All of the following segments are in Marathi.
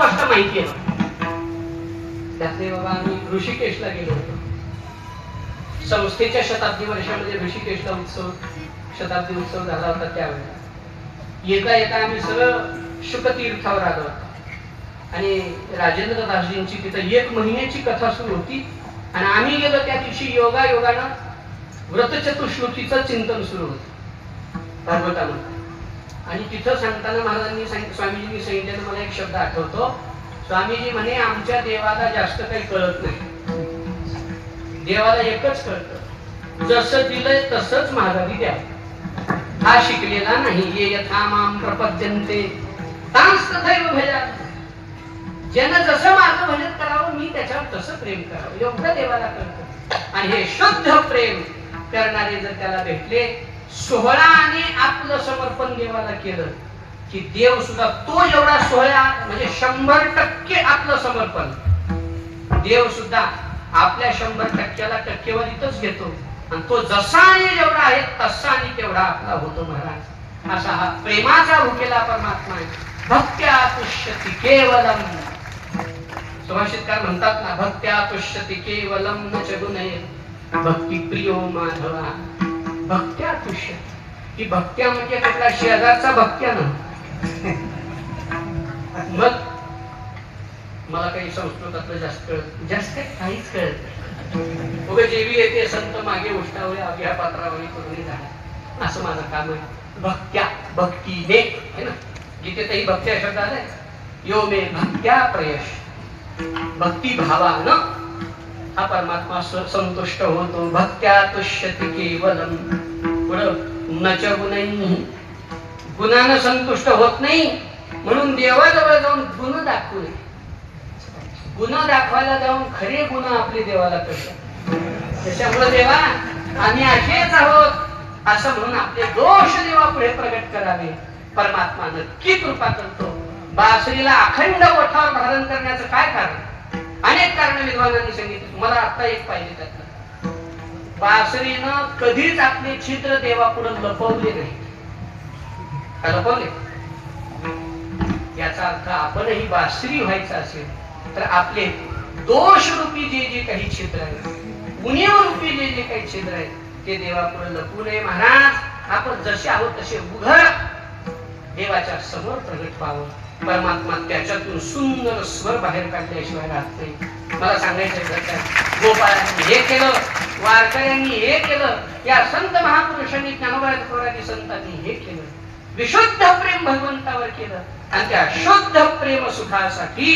गोष्ट माहिती आहे. त्यातले बाबा आम्ही ऋषिकेशला गेलो होतो. संस्थेच्या शताब्दी वर्षामध्ये ऋषिकेशला शताब्दी उत्सव झाला होता. त्यावेळेला येता येता आम्ही सरळ शुकतीर्थावर आलो होतो आणि राजेंद्र दासजींची तिथं 1 महिन्याची कथा सुरू होती आणि आम्ही गेलो त्या दिवशी योगायोगानं व्रतचतुश्लोकीचं चिंतन सुरू होतं भागवतामध्ये. आणि तिथं सांगताना महाराजांनी स्वामीजींनी सांगितलेलं मला एक शब्द आठवतो. स्वामीजी म्हणे आमच्या देवाला जास्त काही कळत नाही, देवाला एकच कळतं, जसं दिलंय तसंच महाराजी द्या. हा शिकलेला नाही. ये यथा माम प्रपद्यन्ते तांस तथैव भजामि. ज्यानं जसं माझं भजन करावं मी त्याच्यावर तसं प्रेम करावं एवढं देवाला कळतं. आणि हे शुद्ध प्रेम करणारे जर त्याला भेटले, सोहळ्याने आपलं समर्पण देवाला केलं की देव सुद्धा तो एवढा सोहळा म्हणजे 100% आपलं समर्पण देव सुद्धा आपल्या 100%ला टक्केवारीतच घेतो आणि तो जसा आणि जेवढा आहे तसा आणि तेवढा आपला होतो महाराज. असा हा प्रेमाचा भुकेला परमात्मा आहे. भक्त्या तुष्यति केवलम. सुभाषितकार म्हणतात ना, भक्त्या तुष्यति केवलम न च गुणैः भक्ती प्रियो माधवा. भक्त्या तुष्यति ही भक्त्या म्हणजे कुठला शेजारचा भक्त्या ना. मग मला काही संस्कृतातलं जास्त काहीच कळत नाही. उभे जेवी येते संत मागे उष्टावळे अभ्या पात्रावळी करून झाला असं माझं काम आहे. भक्त्या भक्तीने है ना. गीतेतही भक्त्या शब्द आलाय. यो मे भक्त्या प्रयश. भक्ती भावानं हा परमात्मा संतुष्ट होतो. भक्त्या तुष्यति केवलम. पुढं न च गुणैः. गुणानं संतुष्ट होत नाही म्हणून देवाजवळ जाऊन गुण दाखवू नये. गुण दाखवायला जाऊन खरे गुण आपले देवाला कळतात. त्याच्यामुळे देवा आम्ही असेच आहोत असं म्हणून आपले दोष देवा पुढे प्रगट करावे. परमात्मा नक्की कृपा करतो. बासरीला अखंड ओठावर धारण करण्याचं काय कारण? अनेक कारण विद्वानांनी सांगितले. मला आता एक पाहिजे त्यातलं. बासरीनं कधीच आपले छिद्र देवा पुढे लपवले नाही. लपवले. याचा अर्थ आपणही बासरी व्हायचं असेल तर आपले दोष रूपी जे काही छिद्र आहेत, उणीव रूपी जे काही छिद्र आहेत ते देवापुढे लपू नये. महाराज आपण जसे आहोत तसे उघड देवाच्या समोर प्रगट व्हावं. परमात्मा त्याच्यातून सुंदर स्वर बाहेर काढल्याशिवाय राहत नाही. मला सांगायचं गोपाळांनी हे केलं, वारकऱ्यांनी हे केलं, या संत महापुरुषांनी ज्ञानोबा तुकाराम संतांनी हे केलं. विशुद्ध प्रेम भगवंतावर केलं आणि त्या शुद्ध प्रेम सुखासाठी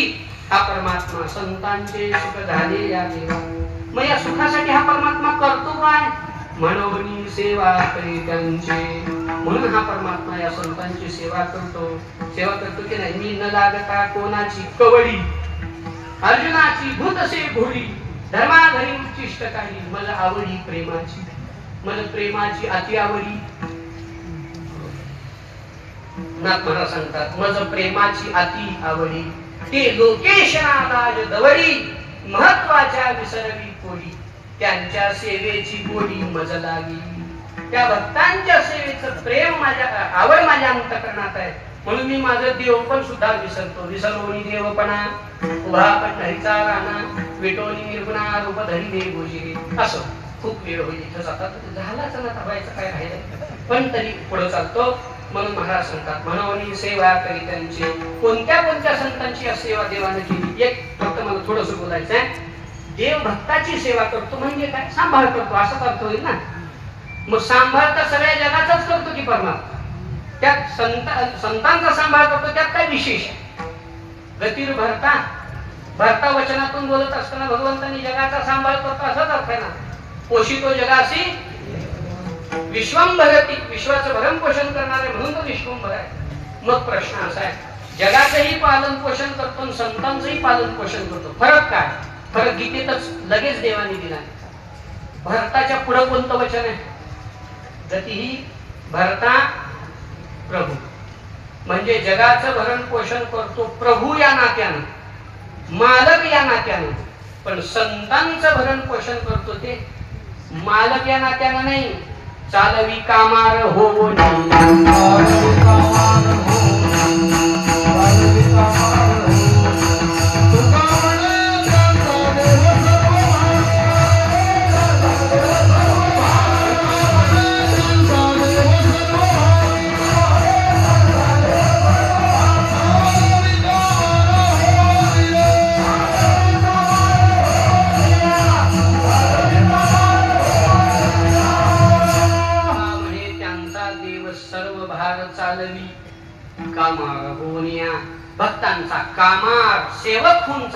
हा परमात्मा संतांचे सुख झाले या देवा. मग या सुखासाठी हा परमात्मा करतो काय? मनोनी सेवा करी त्यांचे. म्हणून हा परमात्मा या संतांची सेवा करतो. सेवा करतो की नाही? मी न लागता कोणाची कवडी, अर्जुनाची भूतसे घोडी, धर्माधरी उच्चिष्ट काही, मला आवडी प्रेमाची, मला प्रेमाची अति आवडी. नाथ महाराज सांगतात, मज प्रेमाची अति आवडी, ते लोकेशनालाज दवडी, महत्वाच्या विसरवी कोडी, त्यांच्या सेवेची गोडी मज लागी. त्या भक्तांच्या सेवेचं प्रेम माझ्या आवड माझ्या अंतःकरणात आहे म्हणून मी माझं देव पण सुद्धा विसरतो. विसरवणी देवपणा, उभा पण हरीचा राणा, विटोनी निर्गुणा रूप धरी दे गोजिरे. असं खूप वेळ होईल इथं जातात. झालाच ना थांबायचं काय राहिलं पण तरी पुढे चालतो. म्हणून महाराज सांगतात मनोनी सेवा करी त्यांची. कोणत्या कोणत्या संतांची सेवा देवाने केली? एक फक्त मला थोडस बोलायचं आहे. देव भक्ताची सेवा करतो म्हणजे काय? सांभाळ करतो असाच अर्थ होईल ना. मग सांभाळ तर सगळ्या जगाचाच करतो की परमात्मा. त्यात संतांचा सांभाळ करतो त्यात काय विशेष आहे? गतीर भरता वचनातून बोलत असताना भगवंतांनी जगाचा सांभाळ करतो असाच अर्थ आहे ना. पोषितो जगासी विश्वंभरती. विश्वाचं भरण पोषण करणारे म्हणून तो विश्वंभर आहे. मग प्रश्न असा आहे, जगाचंही पालन पोषण करतो संतांचंही पालन पोषण करतो. फरक काय? फरक गीतेतच लगेच देवाने दिला. भरताच्या पुढे कोणतं वचन आहे? गतीही भरता प्रभू. म्हणजे जगाचं भरण पोषण करतो प्रभू या नात्यानं, मालक या नात्यानं. पण संतांचं भरण पोषण करतो ते मालक या नात्यानं नाही. चालवी कामार हो नाही, चालवी कामार होनिया भक्तांचा कामार सेवक होऊन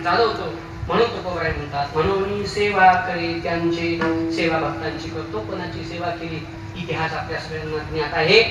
चालवतो म्हणून तुकोबाराय म्हणतात म्हणून सेवा करे त्यांची सेवा भक्तांची करतो. कोणाची सेवा केली इतिहास आपल्या सगळ्यांना ज्ञात आहे.